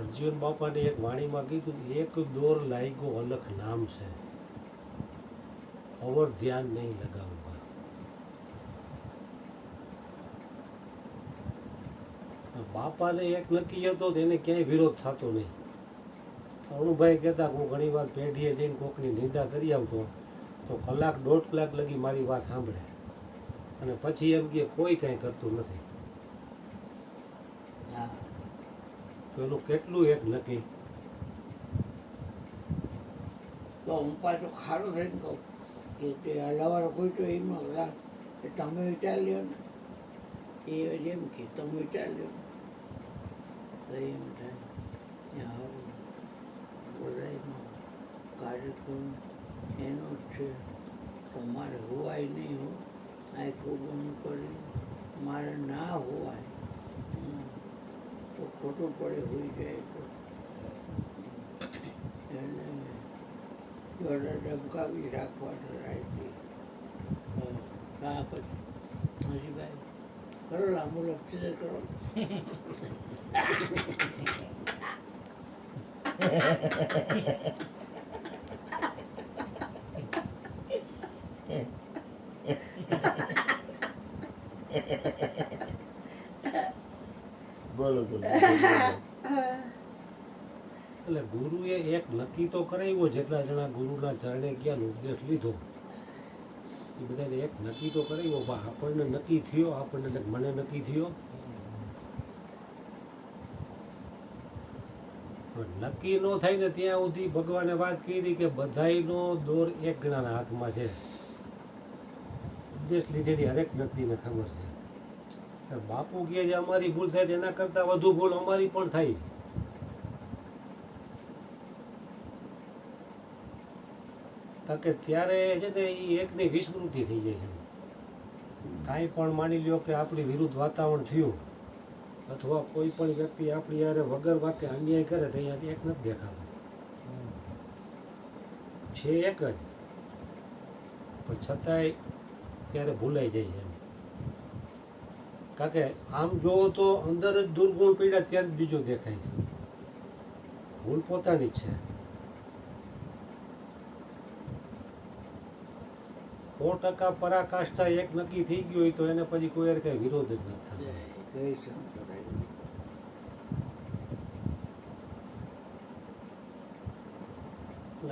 અર્જુન બાપાને એક વાણીમાં કીધું, એક દોર લાગ્યો અલખ નામ છે, અવર ધ્યાન નહીં લગાવવા. બાપાને એક નક્કી હતો એને ક્યાંય વિરોધ થતો નહીં. અરુણભાઈ કહેતા હું ઘણી વાર પેઢીએ જઈને કોકની નિંદા કરી આવતો તો કલાક દોઢ કલાક લગી મારી વાત સાંભળે અને પછી એમ કે કોઈ કાંઈ કરતું નથી. તો એનું કેટલું એક નક્કી. તો હું પાછો ખાડો થઈને કહું કે તે હલાવાળો કોઈ તો એમાં કે તમે વિચાર લ્યો ને, એ એમ કે તમે વિચાર લ્યો તો એમ થાય આવું બધામાં કાર્યક્રમ એનો જ છે. તમારે હોવાય નહીં હો, આ બંધ કરી મારે ના હોવાય તો ખોટું પડે હોઈ જાય તો એને જોડા ડબકાવી રાખવા રાખી. હા પછી હસીભાઈ કરો લાંબુ લક્ષી કરો. બોલો બોલો. એટલે ગુરુએ એક નક્કી તો કરાવ્યો, જેટલા જણા ગુરુના ચરણે ગયા ને ઉપદેશ લીધો એ બધાને એક નક્કી તો કરાવ્યો. આપણને નક્કી થયો, આપણને એટલે મને નક્કી થયો. નક્કી ન થાય ને ત્યાં સુધી ભગવાને વાત કરી કે બધાયનો દોર એક ગણાના હાથમાં છે. ઉપદેશ લીધેલી હરેક વ્યક્તિને ખબર છે. બાપુ કહે છે અમારી ભૂલ થાય તેના કરતાં વધુ ભૂલ અમારી પણ થાય છે. કારણ કે ત્યારે છે ને એ એકની વિસ્મૃતિ થઈ જાય છે. કાંઈ પણ માની લ્યો કે આપણી વિરુદ્ધ વાતાવરણ થયું અથવા કોઈ પણ વ્યક્તિ આપણી યારે વગર વાકે અન્યાય કરે તો અહીંયા એક નથી દેખાતો, છે એક જ, પણ છતાંય ત્યારે ભૂલાઈ જાય છે. કારણ કે આમ જોવો તો અંદર જ દુર્ગુણ પીડા ત્યારે જ બીજો દેખાય છે. ભૂલ પોતાની જ છે. 100% પરાકાષ્ઠા એક નક્કી થઈ ગયું હોય તો એને પછી કોઈ કઈ વિરોધ જ નથી થતો.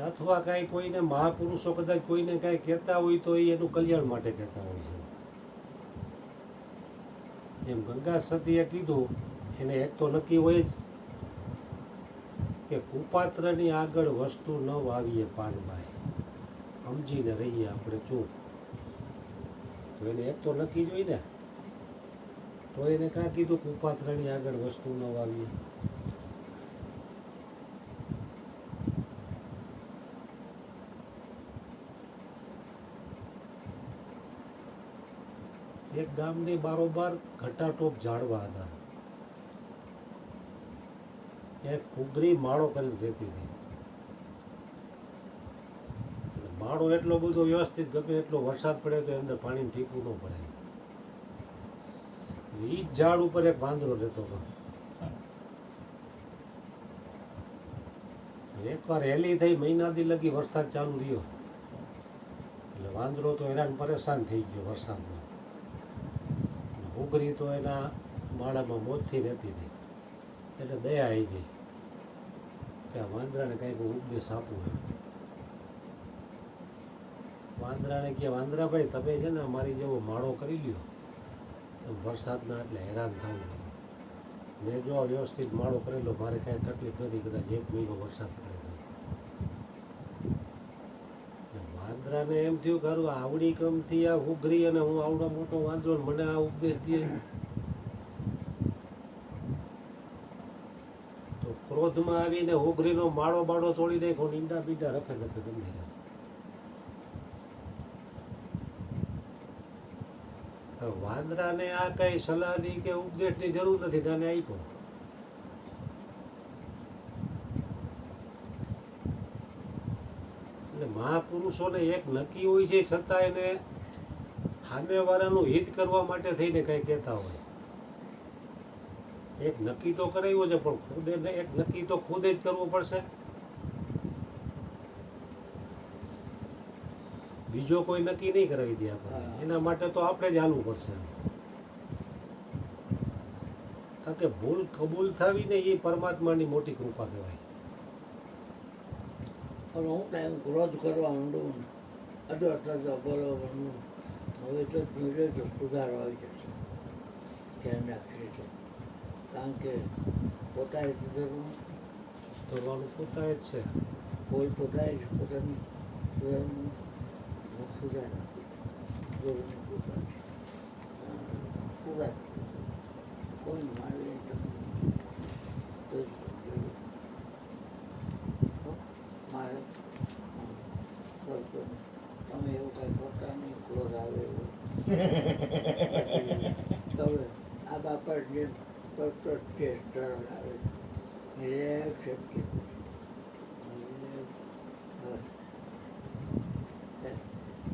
અથવા કાંઈ કોઈને મહાપુરુષો કદાચ કોઈને કાંઈ કહેતા હોય તો એ એનું કલ્યાણ માટે કહેતા હોય છે. જેમ ગંગા સતીએ કીધું એને એક તો નક્કી હોય જ કે કુપાત્રની આગળ વસ્તુ ન વાવીએ પાનભાઈ, સમજીને રહીએ આપણે ચૂપ. તો એને એક તો નક્કી જ હોય ને, તો એને કાં કીધું કુપાત્રની આગળ વસ્તુ ન વાવીએ. એક ગામની બારોબાર ઘટાટોપ ઝાડવા હતા. એક કુગરી માળો કરીને રહેતી હતી. માળો એટલો બધો વ્યવસ્થિત, ગમે એટલો વરસાદ પડે તો અંદર પાણીનું ટીપું ન પડે. એ જ ઝાડ ઉપર એક વાંદરો રહેતો હતો. એકવાર હેલી થઈ, મહિનાથી લગી વરસાદ ચાલુ રહ્યો એટલે વાંદરો તો હેરાન પરેશાન થઈ ગયો વરસાદમાં. ઉગરી તો એના માળામાં મોજથી રહેતી હતી એટલે દયા આવી ગઈ કે આ વાંદરાને કંઈક ઉપદેશ આપવું એમ. વાંદરાને કહે વાંદરાભાઈ તમે છે ને અમારી જેવો માળો કરી લ્યો, તમે વરસાદના એટલે હેરાન થવું. મેં જો વ્યવસ્થિત માળો કરેલો, મારે કાંઈ તકલીફ નથી, કદાચ 1 મહિનો વરસાદ પડે તો. વાંદરાને એમ થયું કે હારું આવડી કમથી આ ઉઘરી અને હું આવડો મોટો વાંદરો મને આ ઉપદેશ દે. તો ક્રોધમાં આવીને ઉઘરીનો માળો બાળો તોડી નાખ્યો, ઈંડા બીંડા રખે રખે ગમે જાય. વાંદરાને આ કઈ સલાહની કે ઉપદેશની જરૂર નથી, તને આપ્યો. એટલે મહાપુરુષોને એક નક્કી હોય છે, છતાં એને સામેવાળાનું હિત કરવા માટે થઈને કંઈ કહેતા હોય. એક નક્કી તો કરાવ્યો છે, પણ ખુદે એક નક્કી તો ખુદે જ કરવું પડશે. બીજો કોઈ નક્કી નહીં કરાવી દે આપણે. હા. એના માટે તો આપણે જ હાલવું પડશે. કારણ કે ભૂલ કબૂલ થવી ને એ પરમાત્માની મોટી કૃપા કહેવાય. પણ હું કાંઈ ક્રોધ કરવા માંડું ને અધો બોલવા માંડું, હવે તો જોજો તો સુધારો આવી જશે. ધ્યાન રાખશે તો. કારણ કે પોતાએ સુધારવું, સુધારવાનું પોતાએ જ છે. ભૂલ પોતાએ જ પોતાની સુધારવું. હું સુધાર આપું છું. ગુરુની કૃપા છે. સુધાર કોઈ મારી લે તમે તો જ સમજો. મારે કરતો તમે એવું કાંઈ કરતા નહીં, ક્રોધ આવે એવું. હવે આ બાપા જે કરતો જ છે, સરળ આવે રિલેક્સ એમ કે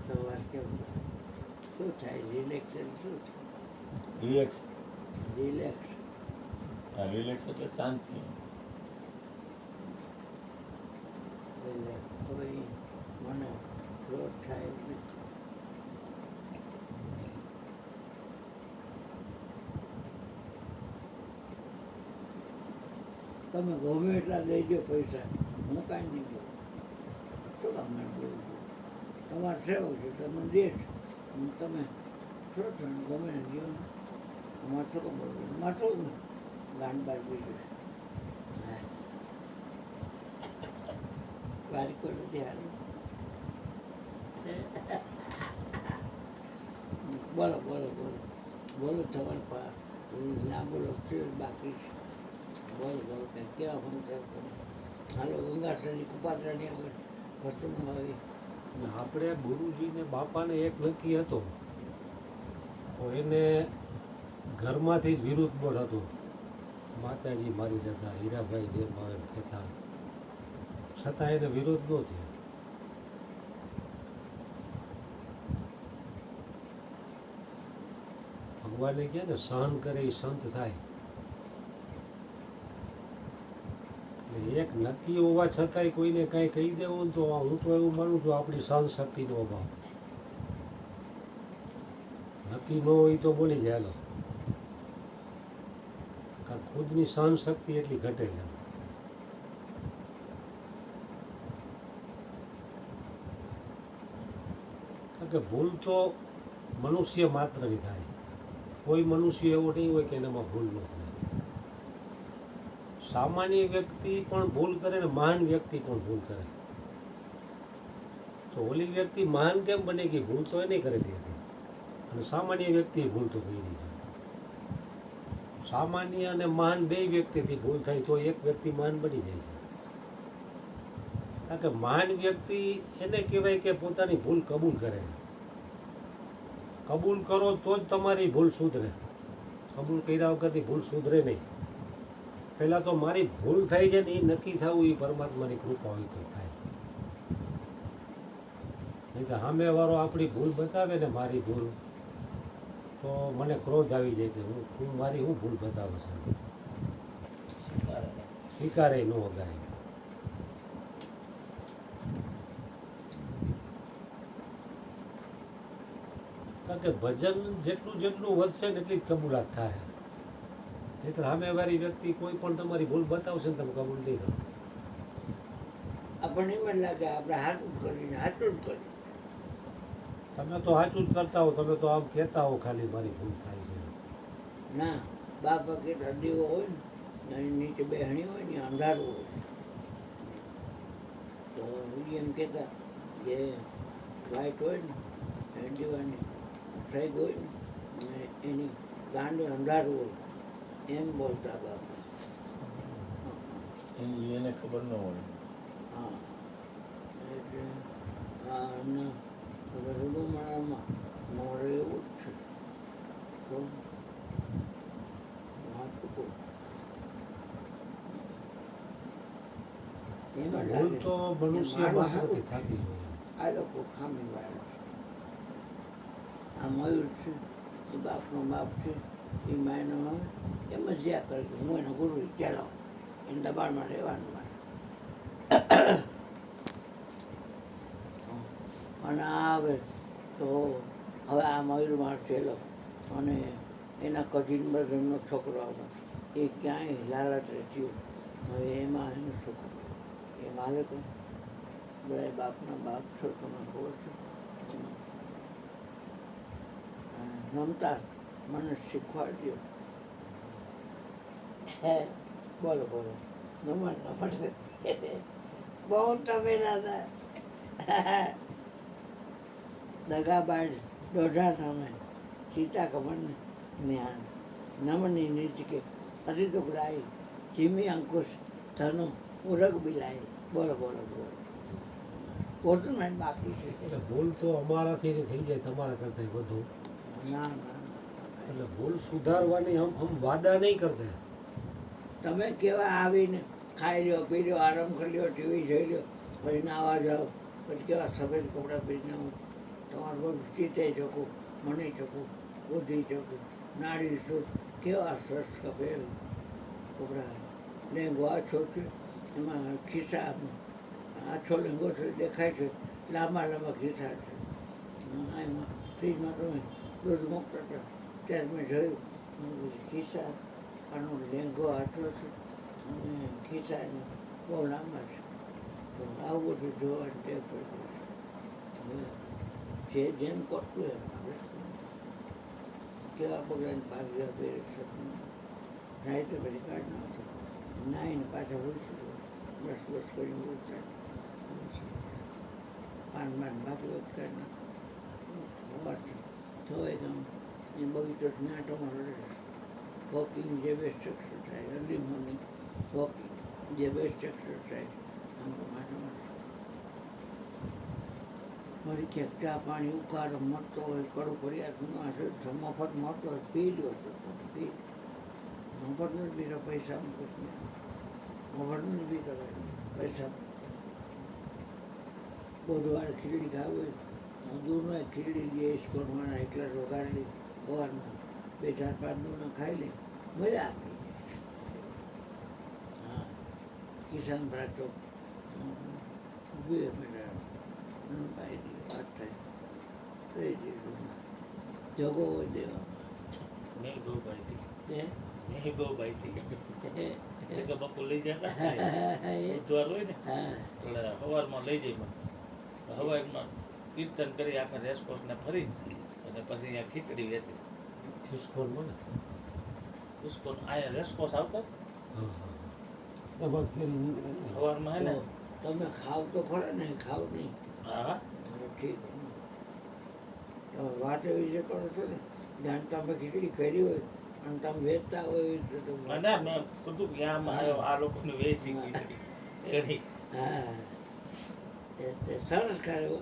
સવાર કેવું શું થાય? રિલેક્શન શું થાય? રિલેક્સ. રિલેક્સ રિલેક્સ એટલે શાંતિ. એટલે હવે મને ક્રોધ થાય એટલે તમે ગમે એટલા દેજો પૈસા, હું કાંઈ નહીં દઉં. શું કામ મને બોલું? તમારે સેવક છે, તમે દેશ તમે શું છો ને ગમે ને જીવન અમારે શું કામ બોલવું? અમારે શું ને ગાંડ બાર બીજું વારી કોઈ નથી હારું. બોલો બોલો બોલો બોલો તમારે ના બોલો શું બાકી છે? બોલો બોલો કંઈ કેવા ફોન કરતો હાલો ગંગાસરી કુપાત્રાની આગળ વસ્તુમાં આવી. અને આપણે ગુરુજીને બાપાને એક નક્કી હતો, તો એને ઘરમાંથી જ વિરુદ્ધ બોલ હતો. માતાજી મારી જતા, હીરાભાઈ જેમ આવે એમ કહેતા, છતાં એને વિરોધ ન થયો. ભગવાને કહે ને સહન કરે એ સંત થાય. એટલે એક નક્કી હોવા છતાંય કોઈને કાંઈ કહી દેવું ને તો હું તો એવું માનું છું આપણી સહન શક્તિનો અભાવ. નક્કી ન હોય તો બોલી જાય હાલો. કારણ ખુદની સહન શક્તિ એટલી ઘટે છે. કારણ કે ભૂલ તો મનુષ્ય માત્રની થાય. કોઈ મનુષ્ય એવો નહીં હોય કે એનામાં ભૂલ ન થાય. સામાન્ય વ્યક્તિ પણ ભૂલ કરે ને મહાન વ્યક્તિ પણ ભૂલ કરે. તો ઓલી વ્યક્તિ મહાન કેમ બને કે ભૂલ તો એને કરેલી હતી, અને સામાન્ય વ્યક્તિએ ભૂલ તો કરી છે. સામાન્ય અને મહાન બે વ્યક્તિથી ભૂલ થાય તો એક વ્યક્તિ મહાન બની જાય છે. કારણ કે મહાન વ્યક્તિ એને કહેવાય કે પોતાની ભૂલ કબૂલ કરે. કબૂલ કરો તો જ તમારી ભૂલ સુધરે. કબૂલ કર્યા વગરની ભૂલ સુધરે નહીં. પહેલાં તો મારી ભૂલ થાય છે ને એ નક્કી થવું એ પરમાત્માની કૃપા હોય તો થાય. નહીં તો સામેવાળો આપણી ભૂલ બતાવે ને મારી ભૂલ, તો મને ક્રોધ આવી જાય કે હું મારી હું ભૂલ બતાવે છે. સ્વીકારે ન વગાય. કારણ કે ભજન જેટલું જેટલું વધશે ને એટલી જ કબૂલાત થાય. નહીંતર સામેવાળી વ્યક્તિ કોઈ પણ તમારી ભૂલ બતાવશે ને તમે કબૂલ નહીં કરો. આપણને એમ જ લાગે આપણે સાચું જ કરીને સાચું જ કર્યું. તમે તો સાચું જ કરતા હો, તમે તો આમ કહેતા હો ખાલી મારી ભૂલ થાય છે. ના બાપ કે દીવો હોય ને એની નીચે બેહણી હોય ને અંધારું હોય, તો એમ કહેતા કે લાઇટ હોય ને એ દીવાની સૈગ હોય ને એની ગાંડે અંધારું હોય એમ બોલતા બાપા. એને ખબર ન હોય. હા એટલે અને હવે રૂડુમાળામાં મારે એવું જ છે. તો વાંચું કહું એમાં ભૂલ લાગે તો મનુષ્ય મારું માત્રથી હારું થતી હોય. આ લોકો ખામી વાળા છે. આ મયુર છે એ બાપનો બાપ છે, એ માયનો આવે એમ જ જ્યાં કરે કે હું એનો ગુરુ ચાલો એને દબાણમાં રહેવાનું મારે અને આ આવે તો હવે આ મયુરમાળ છેલ્લો અને એના કઝિન બ્રધરનો છોકરો આવતો એ ક્યાંય લાલચ થયું હવે એમાં એનું છોકરો એ માલિક બધા બાપના બાપ છો તમને ખબર છે નમતા મને શીખવાડ્યો હે બોલો બોલો નમન બહુ તમે દાદા દગાબાજ દોઢા નામે સીતા કમન મ્યાન નમની નીચ કે અતિદુકરાઈ ચીમી અંકુશ ધનુ ઉરગ બિલાઈ બોલો બોલો બોલો પોતું મેં બાકી છે એટલે ભૂલ તો અમારાથી થઈ જાય તમારા કરતાં વધુ. ના ના એટલે ભૂલ સુધારવાની હમ વાદા નહીં કરતા. તમે કેવા આવીને ખાઈ લ્યો પી લ્યો આરામ કરી લ્યો ટીવી જોઈ લ્યો પછી નાવા જાઓ પછી કેવા સફેદ કપડાં પહેરીને આવો તમારું બધું ચિત્તે ચોખ્ખું મને ચોખ્ખું બુદ્ધિ ચોખ્ખું નાડી શુદ્ધ કેવા સરસ કપડાં લેંગો આછો છે એમાં ખિસ્સા આછો લેંગો છે દેખાય છે લાંબા લાંબા ખિસ્સા છે એમાં ફ્રીજમાં તમે દૂધ મૂકતા હતા ત્યારે મેં જોયું ખિસ્સા આનો લેંગો આછો છે અને ખિસ્સા એનો બહુ લાંબા છે તો આવું બધું જોવાની ટેવ પડી છે જે જેમ કરતું એમ આપણે કેવા પગલાંની ભાગ્યા પહેરે છે નાય તો પછી કાઢ નાખો નાહીને પાછા ભૂલશું બસ બસ કરીને ભૂલતા પાન બાકી વખત કાઢ નાખો થવાય ગમ એ બગીચો નાટોમાં રહે વોકિંગ જે best exercise early morning walking જે બેસ્ટ એક્સરસાઇઝ આમ માટોમાં મારી ક્યાંક ચા પાણી ઉકાળો મળતો હોય કડું ફરિયાદ હશે મફત મળતો હોય પી લ્યો છો તમે પી મફત નથી બીજો પૈસા મફત નથી બીજો પૈસા બુધવારે ખીચડી ખાવી હોય દૂરનો એક ખીચડી જે સ્કોરમાં એકલા વગાડેલી સવારમાં 2-4-5 દૂરના ખાઈ લે મજા આપી હા કિસાન ભરા ચોક વાત થાય જગો હોય દેવા મેં બહુ બાઈતી હે મેં બહુ બાઈતી કે બાપુ લઈ જતા હા બુધવાર હોય ને એટલે સવારમાં લઈ જઈ મને સવારમાં કીર્તન કરી આખા રેસકોર્સને ફરી અને પછી અહીંયા ખીચડી વેચી ઇસ્કોનમાં ને ઉસકો અહીંયા રેસકોર્સ આવતો હા હા એમાં ફેરી સવારમાં હે ને તમે ખાવ તો ખરા ને ખાવ નહીં હા ઠીક તમે વાત એવી જે કરો છો ને જાણ તમે ખીચડી કરી હોય અને તમે વેચતા હોય એવી રીતે તમે ના મેં કીધું કે આમ આવ્યો આ લોકોને વેચી ખીચડી એની હા તે સરસ કર્યો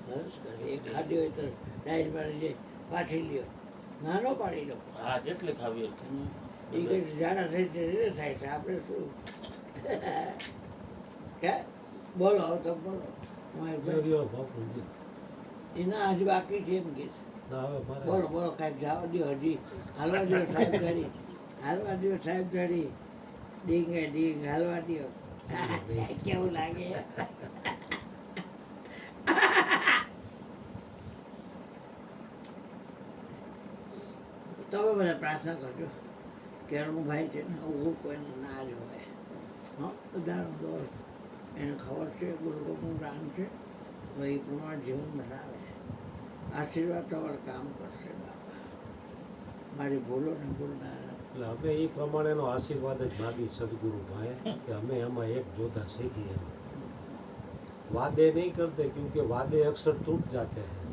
સરસ કર્યો એક ખાધી હોય તો ડાયટ મારી જાય પાછી લ્યો નાનો પાડી લો હા જેટલી ખાવી એટલી એ કઈ જાડા થઈ છે રીતે થાય છે આપણે શું કે બોલો હવે તમે બોલો ફેરીઓ બાપુજી એના હજી બાકી છે એમ કે ના હવે મારે બોલો બોલો કાંઈક જવા દો હજી હાલવા દો સાહેબ ધડી હાલવા દો સાહેબ ધડી ડીંગે ડીંગ હાલવા દો કેવું લાગે તમે મને પ્રાર્થના કરજો કેળનું ભાઈ છે ને હું કોઈને ના જ હોય હા બધાનો દોર એને ખબર છે ગુરુકુળનું દાન છે તો એ પ્રમાણે જીવન બનાવે આશીર્વાદ તમારે કામ કરશે બાપા મારી ભૂલો ને ભૂલનારા એટલે અમે એ પ્રમાણેનો આશીર્વાદ જ માગી સદગુરુ ભાઈ કે અમે એમાં એક જોતા શીખીએ वादे नहीं करते क्योंकि वादे अक्सर टूट जाते हैं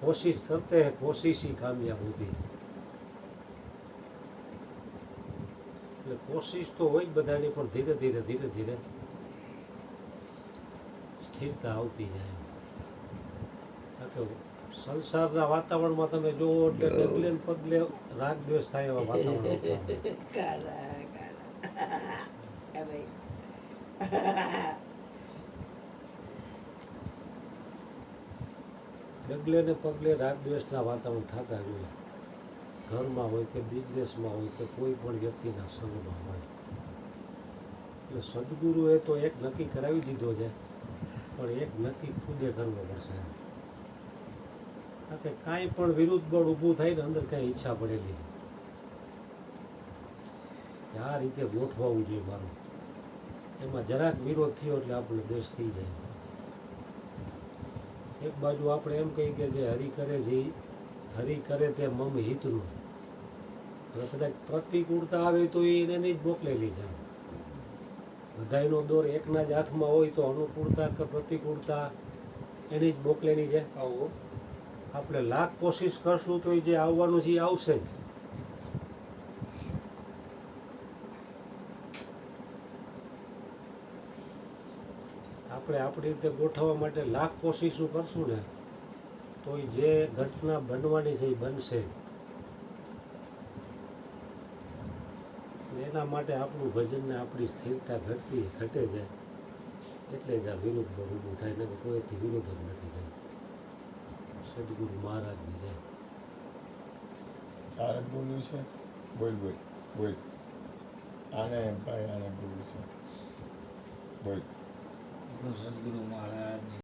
कोशिश करते हैं कोशिश ही कामयाब होती है એટલે કોશિશ તો હોય જ બધાની પણ ધીરે ધીરે ધીરે ધીરે સ્થિરતા આવતી જાય કારણ કે સંસારના વાતાવરણમાં તમે જોવો એટલે ડગલે ને પગલે રાગ દ્વેષ થાય એવા વાતાવરણ હોતા હોય. કાલા કાલા હે ભાઈ ડગલે ને પગલે રાગ દ્વેષના વાતાવરણ થતા જ હોય ઘરમાં હોય કે બિઝનેસમાં હોય કે કોઈ પણ વ્યક્તિના સંગમાં હોય. એટલે સદગુરુએ તો એક નક્કી કરાવી દીધો છે, પણ એક નક્કી ખુદે કરવો પડશે. કારણ કે કાંઈ પણ વિરુદ્ધ બળ ઊભું થાય ને અંદર કાંઈ ઈચ્છા પડેલી કે આ રીતે ગોઠવાવું જોઈએ મારું, એમાં જરાક વિરોધ થયો એટલે આપણો દેશ થઈ જાય. એક બાજુ આપણે એમ કહીએ કે જે હરિ કરે છે ઈ હરિ કરે તે મમ હિતનું. હવે કદાચ પ્રતિકૂળતા આવે તો એને જ મોકલેલી છે. બધાયનો દોર એકના જ હાથમાં હોય તો અનુકૂળતા કે પ્રતિકૂળતા એની જ મોકલેલી છે. આપણે લાખ કોશિશ કરશું તો એ જે આવવાનું છે એ આવશે જ. આપણે આપણી રીતે ગોઠવવા માટે લાખ કોશિશો કરશું ને તો એ જે ઘટના બનવાની છે એ બનશે જ. એના માટે આપણું ભજન ને આપણી સ્થિરતા ઘટે છે, એટલે જ આ વિરોધ બળ ઊભું થાય ને કોઈથી વિરોધ જ નથી થાય. સદગુરુ મહારાજની જય. તારે બોલવું છે? બોલ બોલ બોલ. આને ભાઈ આને બોલવું છે. બોલ. સદગુરુ મહારાજની